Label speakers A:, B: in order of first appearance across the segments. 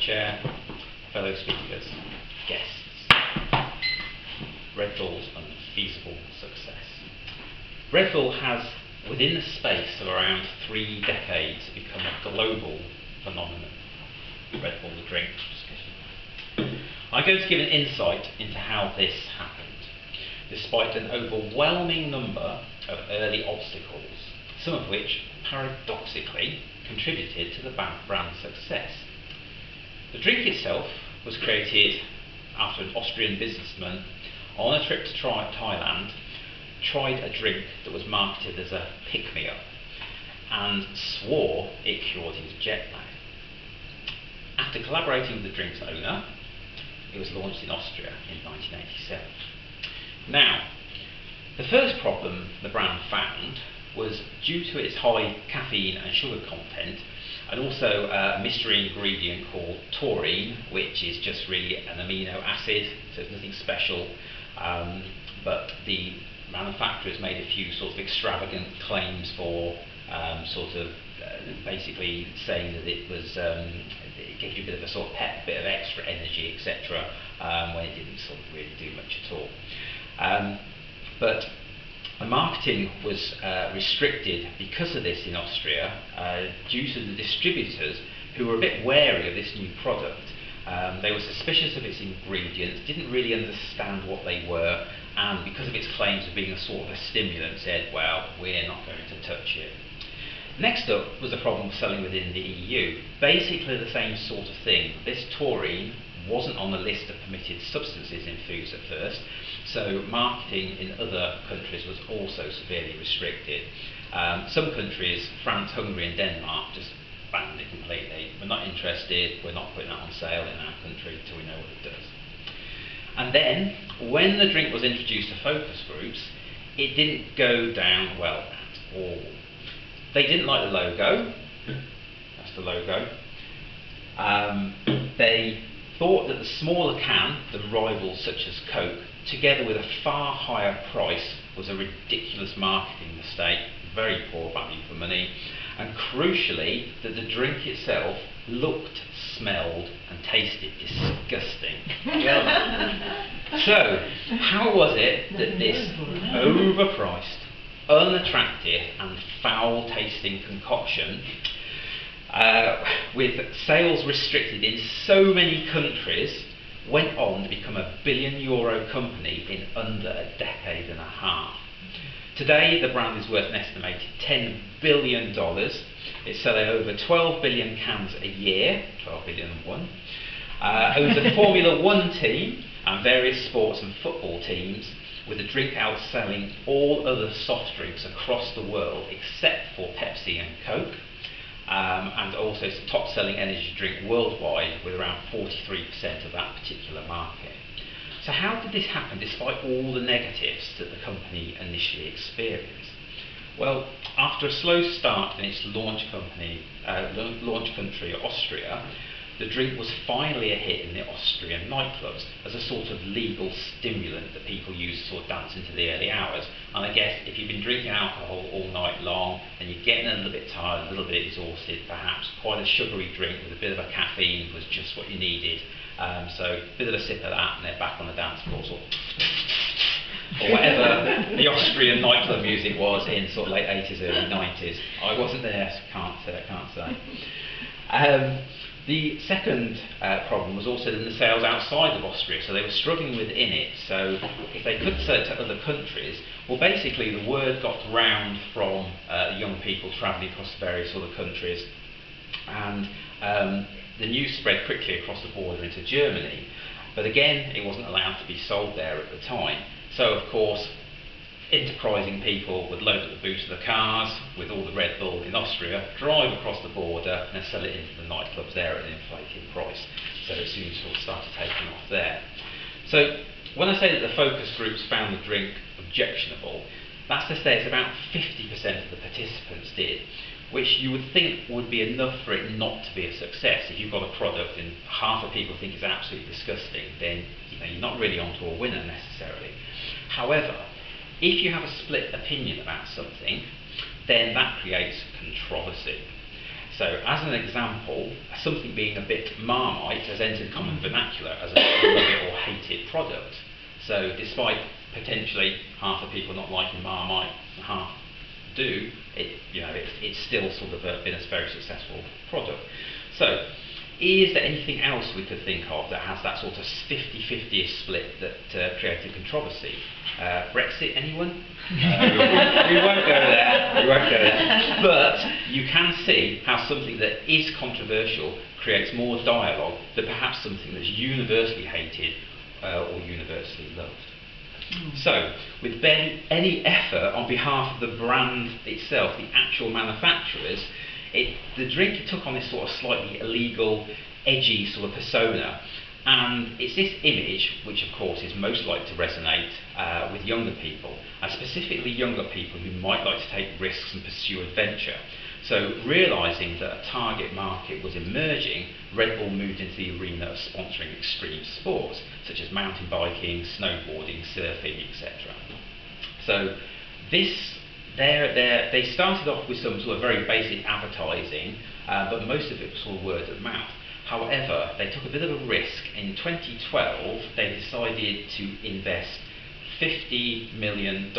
A: Chair, fellow speakers, guests. Red Bull's unfeasible success. Red Bull has, within the space of around 3 decades, become a global phenomenon. Red Bull, the drink. I'm going to give an insight into how this happened, despite an overwhelming number of early obstacles, some of which, paradoxically, contributed to the brand's success. The drink itself was created after an Austrian businessman, on a trip to Thailand, tried a drink that was marketed as a pick-me-up and swore it cured his jet lag. After collaborating with the drink's owner, it was launched in Austria in 1987. Now, the first problem the brand found was due to its high caffeine and sugar content, and also a mystery ingredient called taurine, which is just really an amino acid, so it's nothing special, but the manufacturers made a few sort of extravagant claims for basically saying that it was it gives you a bit of a sort of pep, bit of extra energy, etc., when it didn't sort of really do much at all. But the marketing was restricted because of this in Austria, due to the distributors who were a bit wary of this new product. They were suspicious of its ingredients, didn't really understand what they were, and because of its claims of being a sort of a stimulant, said, well, we're not going to touch it. Next up was the problem of selling within the EU. Basically the same sort of thing. This taurine wasn't on the list of permitted substances in foods at first, so marketing in other countries was also severely restricted. Some countries, France, Hungary and Denmark, just banned it completely. We're not interested, we're not putting that on sale in our country until we know what it does. And then, when the drink was introduced to focus groups, it didn't go down well at all. They didn't like the logo. That's the logo. They thought that the smaller can than rivals such as Coke, together with a far higher price, was a ridiculous marketing mistake, very poor value for money, and crucially, that the drink itself looked, smelled and tasted disgusting. So, how was it that this overpriced, unattractive and foul-tasting concoction, with sales restricted in so many countries, went on to become a €1 billion company in under a decade and a half? Today, the brand is worth an estimated $10 billion. It's selling over 12 billion cans a year, 12 billion and one. Owns a Formula One team and various sports and football teams, with the drink outselling all other soft drinks across the world except for Pepsi and Coke. And also it's the top selling energy drink worldwide, with around 43% of that particular market. So how did this happen despite all the negatives that the company initially experienced? Well, after a slow start in its launch country, Austria, the drink was finally a hit in the Austrian nightclubs as a sort of legal stimulant that people use to sort of dance into the early hours. And I guess if you've been drinking alcohol all night long and you're getting a little bit tired, a little bit exhausted, perhaps quite a sugary drink with a bit of a caffeine was just what you needed. So a bit of a sip of that and they're back on the dance floor, or whatever the Austrian nightclub music was in sort of late 80s, early 90s. I wasn't there, so can't say. The second problem was also in the sales outside of Austria, so they were struggling within it. So if they couldn't sell it to other countries, well, basically the word got round from young people travelling across various other countries, and the news spread quickly across the border into Germany. But again, it wasn't allowed to be sold there at the time. So of course, enterprising people would load up the boot of the cars with all the Red Bull in Austria, drive across the border and sell it into the nightclubs there at an inflated price. So it soon sort of started taking off there. So when I say that the focus groups found the drink objectionable, that's to say it's about 50% of the participants did, which you would think would be enough for it not to be a success. If you've got a product and half of people think it's absolutely disgusting, then you're not really onto a winner necessarily. However, if you have a split opinion about something, then that creates controversy. So, as an example, something being a bit Marmite has entered common vernacular as a love it or hate it product. So, despite potentially half the people not liking Marmite and half do, it's still sort of been a very successful product. So, is there anything else we could think of that has that sort of 50-50 split that created controversy? Brexit, anyone? We won't go there. But you can see how something that is controversial creates more dialogue than perhaps something that's universally hated or universally loved. So, with barely any effort on behalf of the brand itself, the actual manufacturers, the drink took on this sort of slightly illegal, edgy sort of persona, and it's this image which, of course, is most likely to resonate with younger people, and specifically younger people who might like to take risks and pursue adventure. So, realising that a target market was emerging, Red Bull moved into the arena of sponsoring extreme sports, such as mountain biking, snowboarding, surfing, etc. So, they started off with some sort of very basic advertising, but most of it was sort of word of mouth. However, they took a bit of a risk. In 2012, they decided to invest $50 million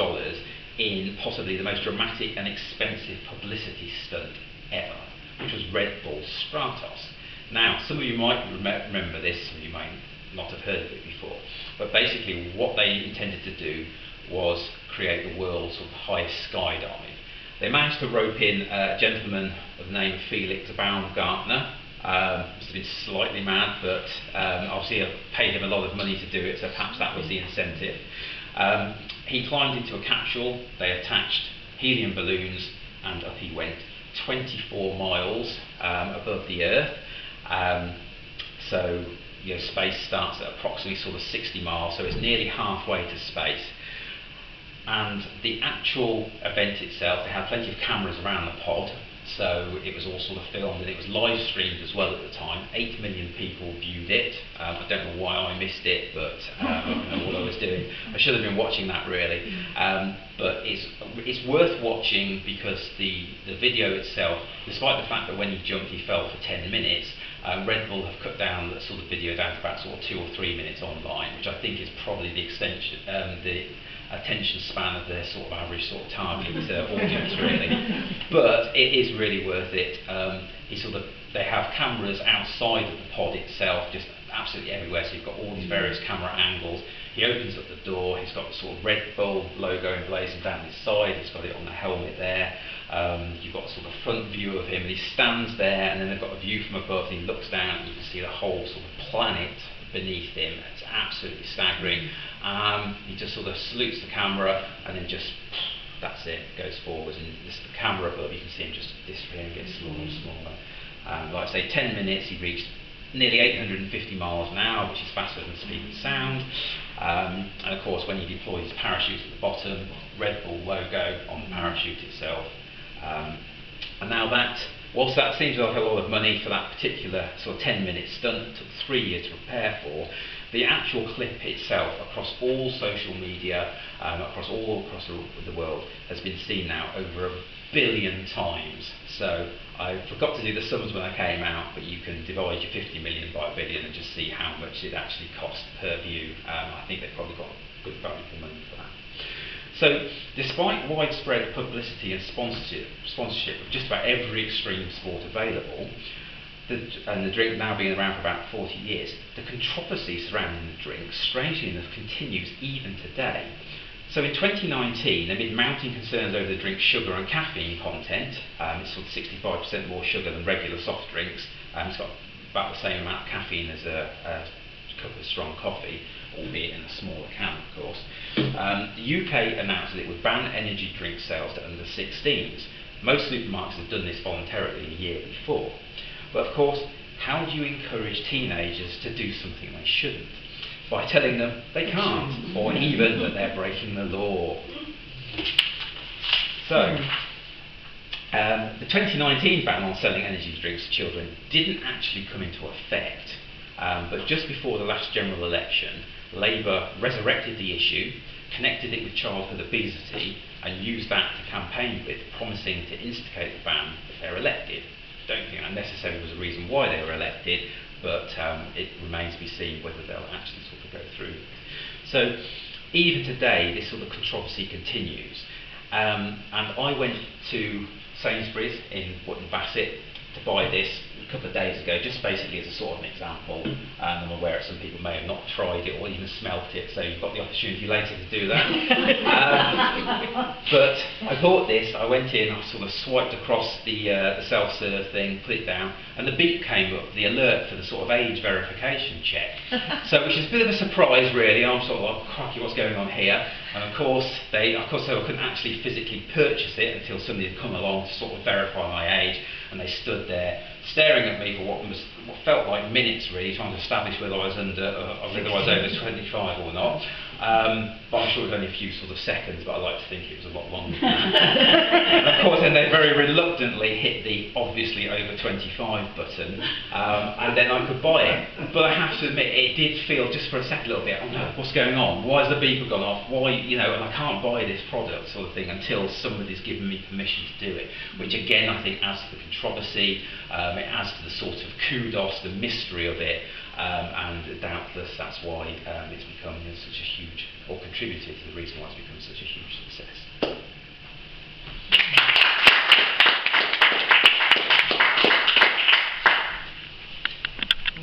A: in possibly the most dramatic and expensive publicity stunt ever, which was Red Bull Stratos. Now, some of you might remember this, some of you might not have heard of it before, but basically what they intended to do was create the world's sort of highest skydive. They managed to rope in a gentleman of the name of Felix Baumgartner. Must have been slightly mad, but obviously I paid him a lot of money to do it, so perhaps that was the incentive. He climbed into a capsule, they attached helium balloons, and up he went, 24 miles above the Earth. So space starts at approximately sort of 60 miles, so it's nearly halfway to space. And the actual event itself, they had plenty of cameras around the pod, so it was all sort of filmed, and it was live streamed as well at the time. 8 million people viewed it. I don't know why I missed it, but I don't know what I was doing. I should have been watching that really. But it's worth watching because the video itself, despite the fact that when he jumped he fell for 10 minutes, Red Bull have cut down the sort of video down to about sort of 2 or 3 minutes online, which I think is probably the extension, the attention span of their sort of average sort of target audience really. But it is really worth it. They have cameras outside of the pod itself, just absolutely everywhere, so you've got all these various camera angles. He opens up the door, he's got the sort of Red Bull logo emblazoned down his side, he's got it on the helmet there. You've got a sort of front view of him, and he stands there, and then they've got a view from above, and he looks down, and you can see the whole sort of planet beneath him. It's absolutely staggering. He just sort of salutes the camera, and then just, that's it, goes forwards, and just the camera above, you can see him just disappearing, getting smaller and smaller. Like I say, 10 minutes, he reached nearly 850 miles an hour, which is faster than the speed of sound. And of course, when he deploys his parachute at the bottom, Red Bull logo on the parachute itself. And now that, whilst that seems like a lot of money for that particular sort of 10-minute stunt that took 3 years to prepare for, the actual clip itself across all social media, across the world, has been seen now over 1 billion times. So I forgot to do the sums when I came out, but you can divide your 50 million by 1 billion and just see how much it actually cost per view. I think they've probably got good value for money for that. So, despite widespread publicity and sponsorship of just about every extreme sport available, and the drink now being around for about 40 years, the controversy surrounding the drink, strangely enough, continues even today. So in 2019, amid mounting concerns over the drink's sugar and caffeine content, it's sort of 65% more sugar than regular soft drinks, it's got about the same amount of caffeine as a cup of strong coffee, albeit in a smaller can, of course. The UK announced that it would ban energy drink sales to under 16s. Most supermarkets have done this voluntarily a year before. But of course, how do you encourage teenagers to do something they shouldn't? By telling them they can't, or even that they're breaking the law. So, the 2019 ban on selling energy drinks to children didn't actually come into effect, but just before the last general election, Labour resurrected the issue, connected it with childhood obesity, and used that to campaign with, promising to instigate the ban if they're elected. don't think that necessarily was a reason why they were elected, but it remains to be seen whether they'll actually sort of go through. So even today, this sort of controversy continues. And I went to Sainsbury's in Wootton, Bassett to buy this a couple of days ago, just basically as a sort of an example. And I'm aware that some people may have not tried it or even smelt it, so you've got the opportunity later to do that. But I bought this, I went in, I sort of swiped across the self-serve thing, put it down, and the beep came up, the alert for the sort of age verification check. So, which is a bit of a surprise really. I'm sort of like, crikey, what's going on here? And of course, I couldn't actually physically purchase it until somebody had come along to sort of verify my age, and they stood there staring at me for what felt like minutes really, trying to establish whether I was over 25 or not. But I'm sure it was only a few sort of seconds, but I like to think it was a lot longer than that. And of course then they very reluctantly hit the obviously over 25 button, and then I could buy it. But I have to admit, it did feel just for a second a little bit, oh no, what's going on? Why has the beeper gone off? Why, and I can't buy this product sort of thing until somebody's given me permission to do it, which again I think adds to the controversy, it adds to the sort of kudos, the mystery of it, and doubtless that's why it's become such a huge, or contributed to the reason why it's become such a huge